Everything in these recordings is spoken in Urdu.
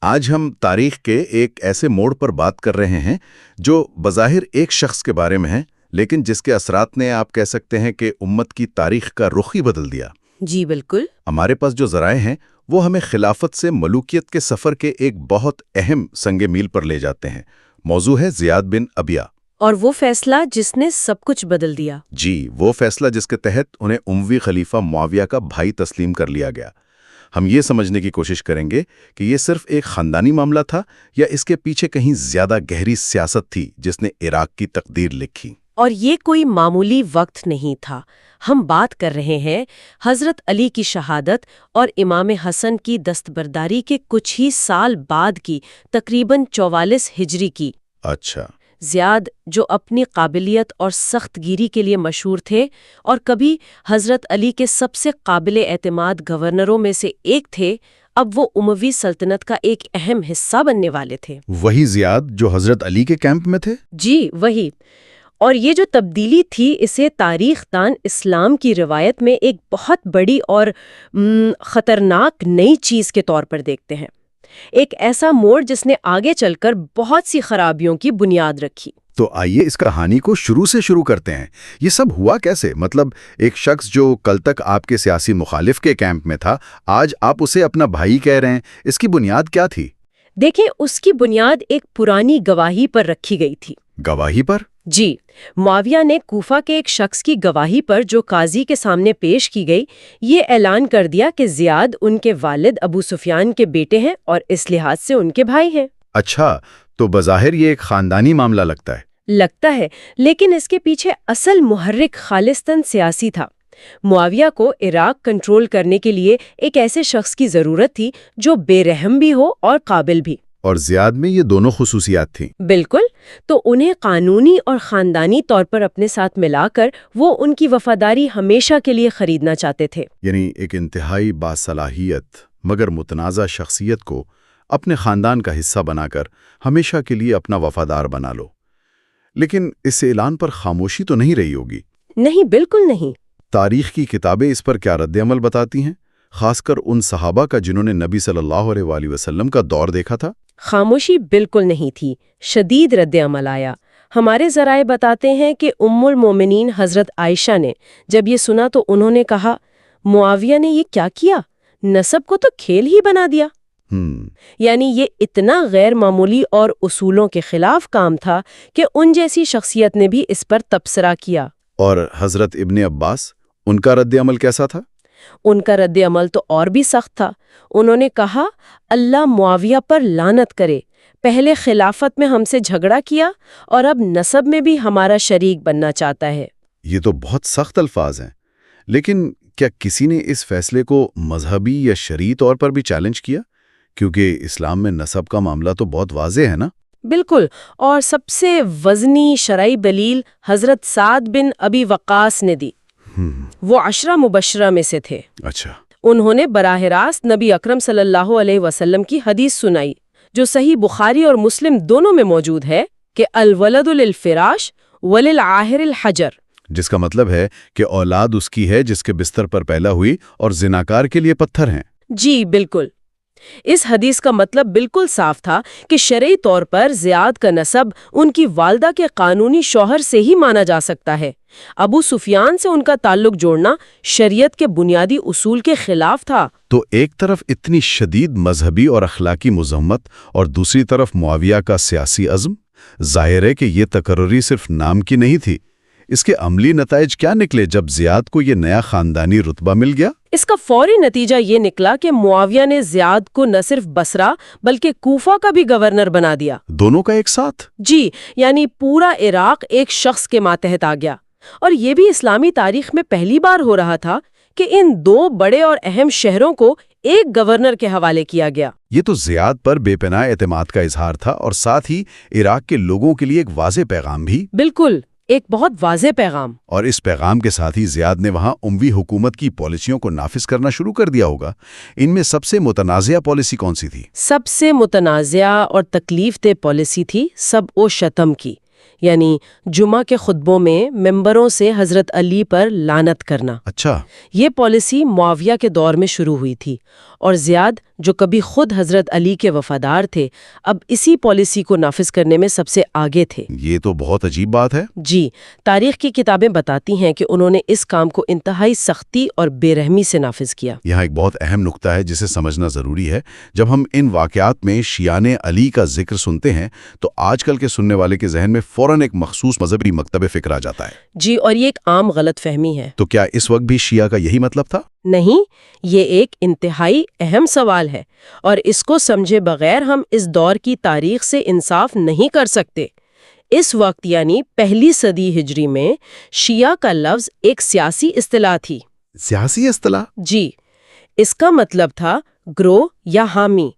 آج ہم تاریخ کے ایک ایسے موڑ پر بات کر رہے ہیں جو بظاہر ایک شخص کے بارے میں ہے، لیکن جس کے اثرات نے آپ کہہ سکتے ہیں کہ امت کی تاریخ کا رخ ہی بدل دیا۔ جی بالکل۔ ہمارے پاس جو ذرائع ہیں وہ ہمیں خلافت سے ملوکیت کے سفر کے ایک بہت اہم سنگ میل پر لے جاتے ہیں۔ موضوع ہے زیاد بن ابیہ، اور وہ فیصلہ جس نے سب کچھ بدل دیا۔ جی وہ فیصلہ جس کے تحت انہیں اموی خلیفہ معاویہ کا بھائی تسلیم کر لیا گیا۔ ہم یہ سمجھنے کی کوشش کریں گے کہ یہ صرف ایک خاندانی معاملہ تھا یا اس کے پیچھے کہیں زیادہ گہری سیاست تھی جس نے عراق کی تقدیر لکھی۔ اور یہ کوئی معمولی وقت نہیں تھا۔ ہم بات کر رہے ہیں حضرت علی کی شہادت اور امام حسن کی دستبرداری کے کچھ ہی سال بعد کی، تقریباً 44 ہجری کی۔ اچھا۔ زیاد جو اپنی قابلیت اور سخت گیری کے لیے مشہور تھے اور کبھی حضرت علی کے سب سے قابل اعتماد گورنروں میں سے ایک تھے، اب وہ اموی سلطنت کا ایک اہم حصہ بننے والے تھے۔ وہی زیاد جو حضرت علی کے کیمپ میں تھے؟ جی وہی۔ اور یہ جو تبدیلی تھی اسے تاریخ دان اسلام کی روایت میں ایک بہت بڑی اور خطرناک نئی چیز کے طور پر دیکھتے ہیں، ایک ایسا موڑ جس نے آگے چل کر بہت سی خرابیوں کی بنیاد رکھی۔ تو آئیے اس کہانی کو شروع سے شروع کرتے ہیں۔ یہ سب ہوا کیسے؟ مطلب ایک شخص جو کل تک آپ کے سیاسی مخالف کے کیمپ میں تھا، آج آپ اسے اپنا بھائی کہہ رہے ہیں، اس کی بنیاد کیا تھی؟ دیکھیں، اس کی بنیاد ایک پرانی گواہی پر رکھی گئی تھی۔ گواہی پر؟ جی، معاویہ نے کوفہ کے ایک شخص کی گواہی پر جو قاضی کے سامنے پیش کی گئی، یہ اعلان کر دیا کہ زیاد ان کے والد ابو سفیان کے بیٹے ہیں اور اس لحاظ سے ان کے بھائی ہیں۔ اچھا، تو بظاہر یہ ایک خاندانی معاملہ لگتا ہے، لیکن اس کے پیچھے اصل محرک خالصتاً سیاسی تھا۔ معاویہ کو عراق کنٹرول کرنے کے لیے ایک ایسے شخص کی ضرورت تھی جو بے رحم بھی ہو اور قابل بھی۔ اور زیاد میں یہ دونوں خصوصیات تھیں۔ بالکل، تو انہیں قانونی اور خاندانی طور پر اپنے ساتھ ملا کر وہ ان کی وفاداری ہمیشہ کے لیے خریدنا چاہتے تھے۔ یعنی ایک انتہائی باصلاحیت مگر متنازع شخصیت کو اپنے خاندان کا حصہ بنا کر ہمیشہ کے لیے اپنا وفادار بنا لو۔ لیکن اس اعلان پر خاموشی تو نہیں رہی ہوگی؟ نہیں، بالکل نہیں۔ تاریخ کی کتابیں اس پر کیا رد عمل بتاتی ہیں، خاص کر ان صحابہ کا جنہوں نے نبی صلی اللہ علیہ وآلہ وسلم کا دور دیکھا تھا؟ خاموشی بالکل نہیں تھی، شدید رد عمل آیا۔ ہمارے ذرائع بتاتے ہیں کہ ام المومنین حضرت عائشہ نے جب یہ سنا تو انہوں نے کہا، معاویہ نے یہ کیا کیا؟ نسب کو تو کھیل ہی بنا دیا۔ یعنی یہ اتنا غیر معمولی اور اصولوں کے خلاف کام تھا کہ ان جیسی شخصیت نے بھی اس پر تبصرہ کیا۔ اور حضرت ابن عباس، ان کا رد عمل کیسا تھا؟ ان کا رد عمل تو اور بھی سخت تھا۔ انہوں نے کہا، اللہ معاویہ پر لعنت کرے، پہلے خلافت میں ہم سے جھگڑا کیا اور اب نسب میں بھی ہمارا شریک بننا چاہتا ہے۔ یہ تو بہت سخت الفاظ ہیں، لیکن کیا کسی نے اس فیصلے کو مذہبی یا شرعی طور پر بھی چیلنج کیا؟ کیونکہ اسلام میں نسب کا معاملہ تو بہت واضح ہے نا؟ بالکل، اور سب سے وزنی شرعی دلیل حضرت سعد بن ابی وقاص نے دی۔ وہ 10 مبشرہ میں سے تھے۔ اچھا۔ انہوں نے براہ راست نبی اکرم صلی اللہ علیہ وسلم کی حدیث سنائی جو صحیح بخاری اور مسلم دونوں میں موجود ہے کہ الولد للفراش وللعاہر الحجر، جس کا مطلب ہے کہ اولاد اس کی ہے جس کے بستر پر پیدا ہوئی اور زناکار کے لیے پتھر ہیں۔ جی بالکل۔ اس حدیث کا مطلب بالکل صاف تھا کہ شرعی طور پر زیاد کا نسب ان کی والدہ کے قانونی شوہر سے ہی مانا جا سکتا ہے۔ ابو سفیان سے ان کا تعلق جوڑنا شریعت کے بنیادی اصول کے خلاف تھا۔ تو ایک طرف اتنی شدید مذہبی اور اخلاقی مذمت اور دوسری طرف معاویہ کا سیاسی عزم، ظاہر ہے کہ یہ تقرری صرف نام کی نہیں تھی۔ اس کے عملی نتائج کیا نکلے جب زیاد کو یہ نیا خاندانی رتبہ مل گیا؟ اس کا فوری نتیجہ یہ نکلا کہ معاویہ نے زیاد کو نہ صرف بصرہ بلکہ کوفہ کا بھی گورنر بنا دیا۔ دونوں کا ایک ساتھ؟ جی، یعنی پورا عراق ایک شخص کے ماتحت آ گیا۔ اور یہ بھی اسلامی تاریخ میں پہلی بار ہو رہا تھا کہ ان 2 بڑے اور اہم شہروں کو ایک گورنر کے حوالے کیا گیا۔ یہ تو زیاد پر بے پناہ اعتماد کا اظہار تھا اور ساتھ ہی عراق کے لوگوں کے لیے ایک واضح پیغام بھی۔ بالکل، ایک بہت واضح پیغام۔ اور اس پیغام کے ساتھ ہی زیاد نے وہاں اموی حکومت کی پالیسیوں کو نافذ کرنا شروع کر دیا ہوگا۔ ان میں سب سے متنازعہ پالیسی کون سی تھی؟ سب سے متنازعہ اور تکلیف دہ پالیسی تھی سب و شتم کی، یعنی جمعہ کے خطبوں میں ممبروں سے حضرت علی پر لعنت کرنا۔ اچھا۔ یہ پالیسی معاویہ کے دور میں شروع ہوئی تھی اور زیاد جو کبھی خود حضرت علی کے وفادار تھے اب اسی پالیسی کو نافذ کرنے میں سب سے آگے تھے۔ یہ تو بہت عجیب بات ہے۔ جی، تاریخ کی کتابیں بتاتی ہیں کہ انہوں نے اس کام کو انتہائی سختی اور بے رحمی سے نافذ کیا۔ یہاں ایک بہت اہم نقطہ ہے جسے سمجھنا ضروری ہے۔ جب ہم ان واقعات میں شیعان علی کا ذکر سنتے ہیں تو آج کل کے سننے والے کے ذہن میں فوراً ایک مخصوص مذہبی مکتب فکر آ جاتا ہے۔ جی، اور یہ ایک عام غلط فہمی ہے۔ تو کیا اس وقت بھی شیعہ کا یہی مطلب تھا؟ نہیں، یہ ایک انتہائی اہم سوال ہے اور اس کو سمجھے بغیر ہم اس دور کی تاریخ سے انصاف نہیں کر سکتے۔ اس وقت یعنی پہلی صدی ہجری میں شیعہ کا لفظ ایک سیاسی اصطلاح تھی۔ سیاسی اصطلاح؟ جی، اس کا مطلب تھا گروہ یا حامی۔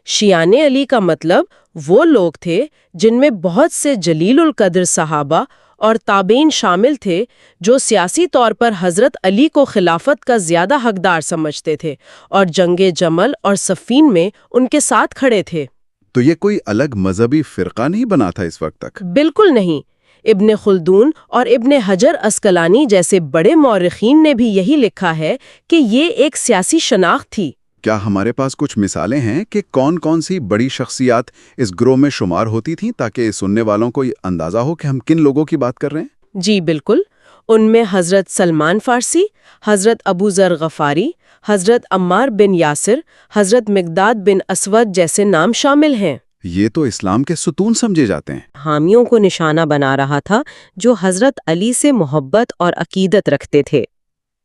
شیعان علی کا مطلب وہ لوگ تھے جن میں بہت سے جلیل القدر صحابہ اور تابعین شامل تھے جو سیاسی طور پر حضرت علی کو خلافت کا زیادہ حقدار سمجھتے تھے اور جنگ جمل اور صفین میں ان کے ساتھ کھڑے تھے۔ تو یہ کوئی الگ مذہبی فرقہ نہیں بنا تھا اس وقت تک؟ بالکل نہیں۔ ابن خلدون اور ابن حجر عسقلانی جیسے بڑے مورخین نے بھی یہی لکھا ہے کہ یہ ایک سیاسی شناخت تھی۔ کیا ہمارے پاس کچھ مثالیں ہیں کہ کون کون سی بڑی شخصیات اس گروہ میں شمار ہوتی تھیں تاکہ سننے والوں کو یہ اندازہ ہو کہ ہم کن لوگوں کی بات کر رہے ہیں؟ جی بالکل، ان میں حضرت سلمان فارسی، حضرت ابو ذر غفاری، حضرت عمار بن یاسر، حضرت مقداد بن اسود جیسے نام شامل ہیں۔ یہ تو اسلام کے ستون سمجھے جاتے ہیں۔ حامیوں کو نشانہ بنا رہا تھا جو حضرت علی سے محبت اور عقیدت رکھتے تھے۔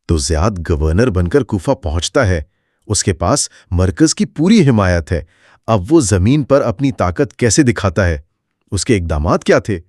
تو زیاد گورنر بن کر کوفہ پہنچتا ہے، اس کے پاس مرکز کی پوری حمایت ہے۔ اب وہ زمین پر اپنی طاقت کیسے دکھاتا ہے؟ اس کے اقدامات کیا تھے؟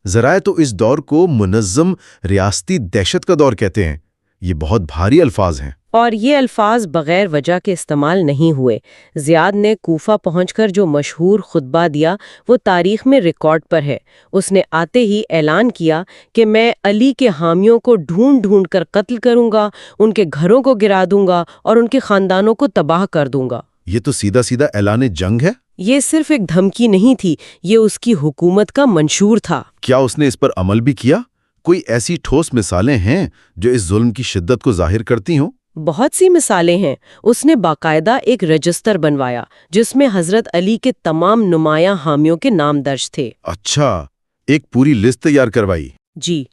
ذرائع تو اس دور کو منظم ریاستی دہشت کا دور کہتے ہیں۔ یہ بہت بھاری الفاظ ہیں۔ اور یہ الفاظ بغیر وجہ کے استعمال نہیں ہوئے۔ زیاد نے کوفہ پہنچ کر جو مشہور خطبہ دیا وہ تاریخ میں ریکارڈ پر ہے۔ اس نے آتے ہی اعلان کیا کہ میں علی کے حامیوں کو ڈھونڈ ڈھونڈ کر قتل کروں گا، ان کے گھروں کو گرا دوں گا اور ان کے خاندانوں کو تباہ کر دوں گا۔ یہ تو سیدھا سیدھا اعلان جنگ ہے۔ یہ صرف ایک دھمکی نہیں تھی، یہ اس کی حکومت کا منشور تھا۔ کیا اس نے اس پر عمل بھی کیا؟ کوئی ایسی ٹھوس مثالیں ہیں جو اس ظلم کی شدت کو ظاہر کرتی ہوں؟ بہت سی مثالیں ہیں۔ اس نے باقاعدہ ایک رجسٹر بنوایا جس میں حضرت علی کے تمام نمایاں حامیوں کے نام درج تھے۔ اچھا، ایک پوری لسٹ تیار کروائی۔ جی،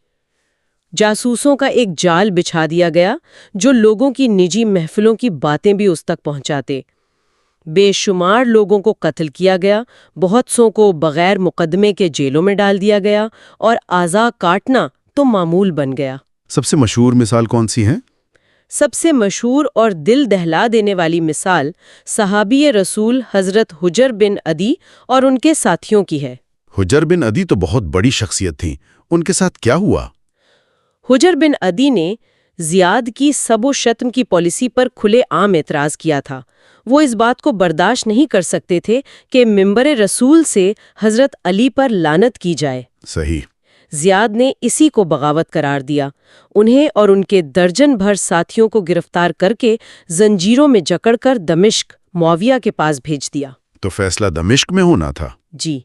جاسوسوں کا ایک جال بچھا دیا گیا جو لوگوں کی نجی محفلوں کی باتیں بھی اس تک پہنچاتے۔ بے شمار لوگوں کو قتل کیا گیا، بہت سوں کو بغیر مقدمے کے جیلوں میں ڈال دیا گیا اور اعضاء کاٹنا تو معمول بن گیا۔ سب سے مشہور مثال کون سی ہیں؟ سب سے مشہور اور دل دہلا دینے والی مثال صحابی رسول حضرت حجر بن عدی اور ان کے ساتھیوں کی ہے۔ حجر بن عدی تو بہت بڑی شخصیت تھیں، ان کے ساتھ کیا ہوا؟ حجر بن عدی نے زیاد کی سب و شتم کی پالیسی پر کھلے عام اعتراض کیا تھا۔ وہ اس بات کو برداشت نہیں کر سکتے تھے کہ ممبر رسول سے حضرت علی پر لعنت کی جائے۔ صحیح۔ زیاد نے اسی کو بغاوت قرار دیا، انہیں اور ان کے درجن بھر ساتھیوں کو گرفتار کر کے زنجیروں میں جکڑ کر دمشق معاویہ کے پاس بھیج دیا۔ تو فیصلہ دمشق میں ہونا تھا۔ جی،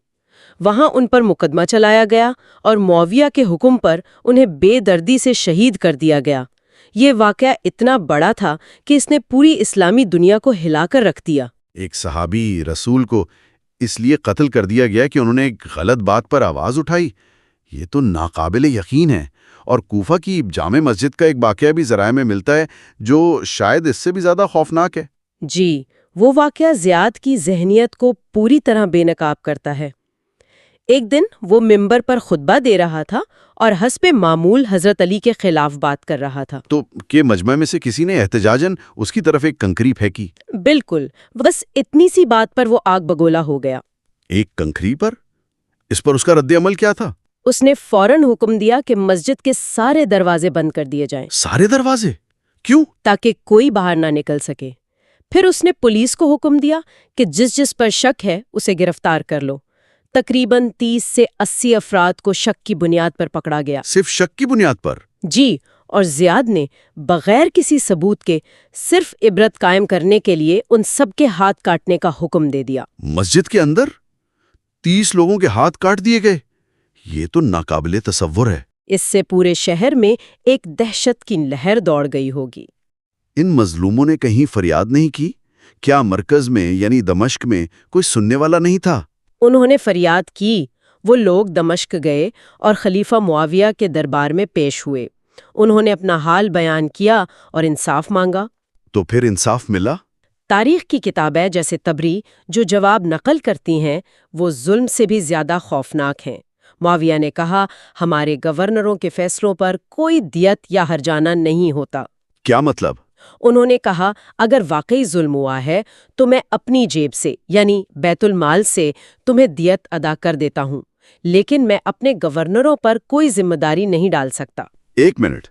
وہاں ان پر مقدمہ چلایا گیا اور معاویہ کے حکم پر انہیں بے دردی سے شہید کر دیا گیا۔ یہ واقعہ اتنا بڑا تھا کہ اس نے پوری اسلامی دنیا کو ہلا کر رکھ دیا۔ ایک صحابی رسول کو اس لیے قتل کر دیا گیا کہ انہوں نے ایک غلط بات پر آواز اٹھائی۔ یہ تو ناقابل یقین ہے۔ اور کوفہ کی جامع مسجد کا ایک واقعہ بھی ذرائع میں ملتا ہے جو شاید اس سے بھی زیادہ خوفناک ہے۔ جی، وہ واقعہ زیاد کی ذہنیت کو پوری طرح بے نقاب کرتا ہے۔ ایک دن وہ ممبر پر خطبہ دے رہا تھا اور حسب معمول حضرت علی کے خلاف بات کر رہا تھا۔ تو کہ مجمع میں سے کسی نے احتجاجاً اس کی طرف ایک کنکری پھینکی۔ بالکل، بس اتنی سی بات پر وہ آگ بگولا ہو گیا۔ ایک کنکری پر؟ اس پر اس کا رد عمل کیا تھا؟ اس نے فوراً حکم دیا کہ مسجد کے سارے دروازے بند کر دیے جائیں۔ سارے دروازے؟ کیوں؟ تاکہ کوئی باہر نہ نکل سکے۔ پھر اس نے پولیس کو حکم دیا کہ جس پر شک ہے اسے گرفتار کر لو۔ تقریباً 30 سے 80 افراد کو شک کی بنیاد پر پکڑا گیا۔ صرف شک کی بنیاد پر؟ جی، اور زیاد نے بغیر کسی ثبوت کے صرف عبرت قائم کرنے کے لیے ان سب کے ہاتھ کاٹنے کا حکم دے دیا۔ مسجد کے اندر 30 لوگوں کے ہاتھ کاٹ دیے گئے؟ یہ تو ناقابل تصور ہے۔ اس سے پورے شہر میں ایک دہشت کی لہر دوڑ گئی ہوگی۔ ان مظلوموں نے کہیں فریاد نہیں کی کیا مرکز میں یعنی دمشق میں کوئی سننے والا نہیں تھا؟ انہوں نے فریاد کی۔ وہ لوگ دمشق گئے اور خلیفہ معاویہ کے دربار میں پیش ہوئے۔ انہوں نے اپنا حال بیان کیا اور انصاف مانگا۔ تو پھر انصاف ملا؟ تاریخ کی کتابیں جیسے تبری جو جواب نقل کرتی ہیں وہ ظلم سے بھی زیادہ خوفناک ہیں۔ معاویہ نے کہا، ہمارے گورنروں کے فیصلوں پر کوئی دیت یا ہرجانہ نہیں ہوتا۔ کیا مطلب؟ انہوں نے کہا، اگر واقعی ظلم ہوا ہے تو میں اپنی جیب سے یعنی بیت المال سے تمہیں دیت ادا کر دیتا ہوں، لیکن میں اپنے گورنروں پر کوئی ذمہ داری نہیں ڈال سکتا۔ ایک منٹ،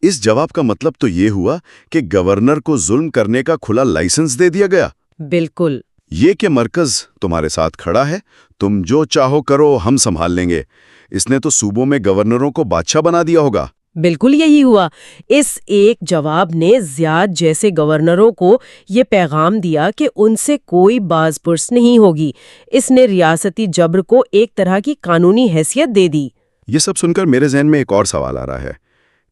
اس جواب کا مطلب تو یہ ہوا کہ گورنر کو ظلم کرنے کا کھلا لائسنس دے دیا گیا؟ بالکل۔ یہ کہ مرکز تمہارے ساتھ کھڑا ہے، تم جو چاہو کرو، ہم سنبھال لیں گے، اس نے تو صوبوں میں گورنروں کو بادشاہ بنا دیا ہوگا۔ بالکل یہی ہوا۔ اس ایک جواب نے زیاد جیسے گورنروں کو یہ پیغام دیا کہ ان سے کوئی باز پرس نہیں ہوگی۔ اس نے ریاستی جبر کو ایک طرح کی قانونی حیثیت دے دی۔ یہ سب سن کر میرے ذہن میں ایک اور سوال آ رہا ہے،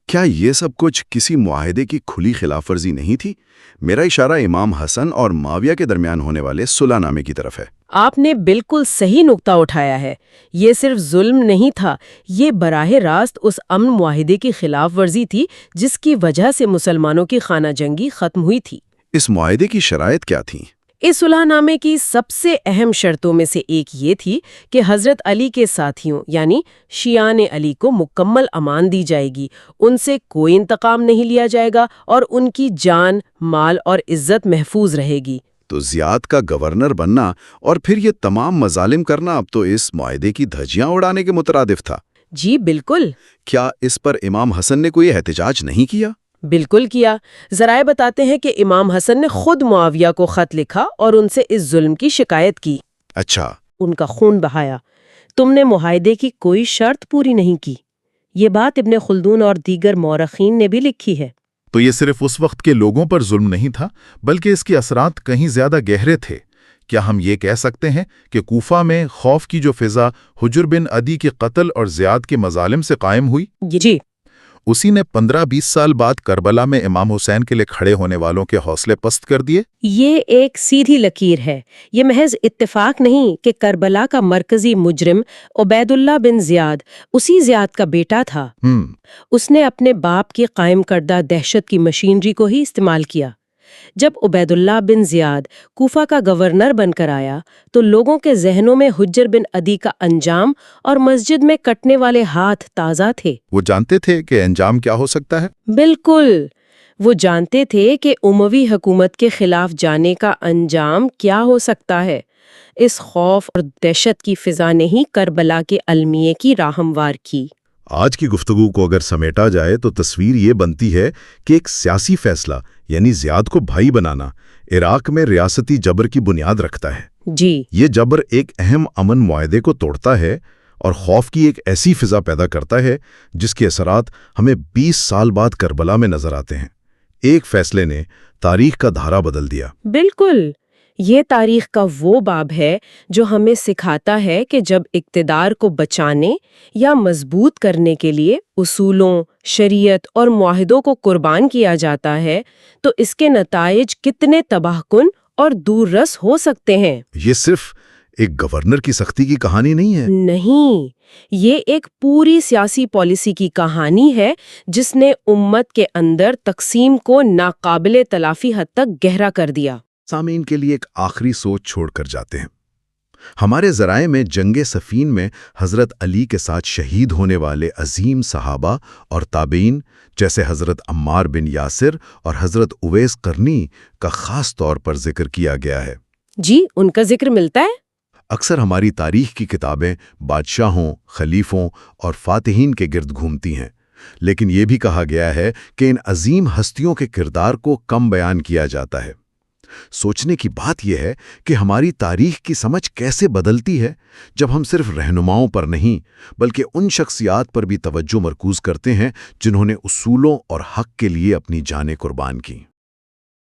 کیا یہ سب کچھ کسی معاہدے کی کھلی خلاف ورزی نہیں تھی؟ میرا اشارہ امام حسن اور معاویہ کے درمیان ہونے والے صلح نامے کی طرف ہے۔ آپ نے بالکل صحیح نقطہ اٹھایا ہے۔ یہ صرف ظلم نہیں تھا، یہ براہ راست اس امن معاہدے کی خلاف ورزی تھی جس کی وجہ سے مسلمانوں کی خانہ جنگی ختم ہوئی تھی۔ اس معاہدے کی شرائط کیا تھیں؟ اس صلح نامے کی سب سے اہم شرطوں میں سے ایک یہ تھی کہ حضرت علی کے ساتھیوں یعنی شیعان علی کو مکمل امان دی جائے گی، ان سے کوئی انتقام نہیں لیا جائے گا اور ان کی جان، مال اور عزت محفوظ رہے گی۔ تو زیاد کا گورنر بننا اور پھر یہ تمام مظالم کرنا اب تو اس معاہدے کی دھجیاں اڑانے کے مترادف تھا۔ جی بالکل۔ کیا اس پر امام حسن نے کوئی احتجاج نہیں کیا؟ بالکل کیا۔ ذرائع بتاتے ہیں کہ امام حسن نے خود معاویہ کو خط لکھا اور ان سے اس ظلم کی شکایت کی۔ اچھا۔ ان کا خون بہایا۔ تم نے معاہدے کی کوئی شرط پوری نہیں کی۔ یہ بات ابن خلدون اور دیگر مورخین نے بھی لکھی ہے۔ تو یہ صرف اس وقت کے لوگوں پر ظلم نہیں تھا، بلکہ اس کے اثرات کہیں زیادہ گہرے تھے۔ کیا ہم یہ کہہ سکتے ہیں کہ کوفہ میں خوف کی جو فضا حجر بن عدی کے قتل اور زیاد کے مظالم سے قائم ہوئی، جی، اسی نے 15-20 سال بعد کربلا میں امام حسین کے لیے کھڑے ہونے والوں کے حوصلے پست کر دیے؟ یہ ایک سیدھی لکیر ہے۔ یہ محض اتفاق نہیں کہ کربلا کا مرکزی مجرم عبید اللہ بن زیاد اسی زیاد کا بیٹا تھا۔ اس نے اپنے باپ کی قائم کردہ دہشت کی مشینری کو ہی استعمال کیا۔ جب عبید اللہ بن زیاد کوفہ کا گورنر بن کر آیا تو لوگوں کے ذہنوں میں حجر بن عدی کا انجام اور مسجد میں کٹنے والے ہاتھ تازہ تھے۔ وہ جانتے تھے کہ انجام کیا ہو سکتا ہے؟ بالکل، وہ جانتے تھے کہ اموی حکومت کے خلاف جانے کا انجام کیا ہو سکتا ہے۔ اس خوف اور دہشت کی فضا نے ہی کربلا کے المیے کی راہ ہموار کی۔ آج کی گفتگو کو اگر سمیٹا جائے تو تصویر یہ بنتی ہے کہ ایک سیاسی فیصلہ یعنی زیاد کو بھائی بنانا عراق میں ریاستی جبر کی بنیاد رکھتا ہے۔ جی، یہ جبر ایک اہم امن معاہدے کو توڑتا ہے اور خوف کی ایک ایسی فضا پیدا کرتا ہے جس کے اثرات ہمیں 20 سال بعد کربلا میں نظر آتے ہیں۔ ایک فیصلے نے تاریخ کا دھارا بدل دیا۔ بالکل۔ یہ تاریخ کا وہ باب ہے جو ہمیں سکھاتا ہے کہ جب اقتدار کو بچانے یا مضبوط کرنے کے لیے اصولوں، شریعت اور معاہدوں کو قربان کیا جاتا ہے تو اس کے نتائج کتنے تباہ کن اور دور رس ہو سکتے ہیں۔ یہ صرف ایک گورنر کی سختی کی کہانی نہیں ہے۔ نہیں، یہ ایک پوری سیاسی پالیسی کی کہانی ہے جس نے امت کے اندر تقسیم کو ناقابل تلافی حد تک گہرا کر دیا۔ سامعین کے لیے ایک آخری سوچ چھوڑ کر جاتے ہیں۔ ہمارے ذرائع میں جنگ صفین میں حضرت علی کے ساتھ شہید ہونے والے عظیم صحابہ اور تابعین جیسے حضرت عمار بن یاسر اور حضرت اویس قرنی کا خاص طور پر ذکر کیا گیا ہے۔ جی، ان کا ذکر ملتا ہے۔ اکثر ہماری تاریخ کی کتابیں بادشاہوں، خلیفوں اور فاتحین کے گرد گھومتی ہیں، لیکن یہ بھی کہا گیا ہے کہ ان عظیم ہستیوں کے کردار کو کم بیان کیا جاتا ہے۔ سوچنے کی بات یہ ہے کہ ہماری تاریخ کی سمجھ کیسے بدلتی ہے جب ہم صرف رہنماؤں پر نہیں بلکہ ان شخصیات پر بھی توجہ مرکوز کرتے ہیں جنہوں نے اصولوں اور حق کے لیے اپنی جانیں قربان کی۔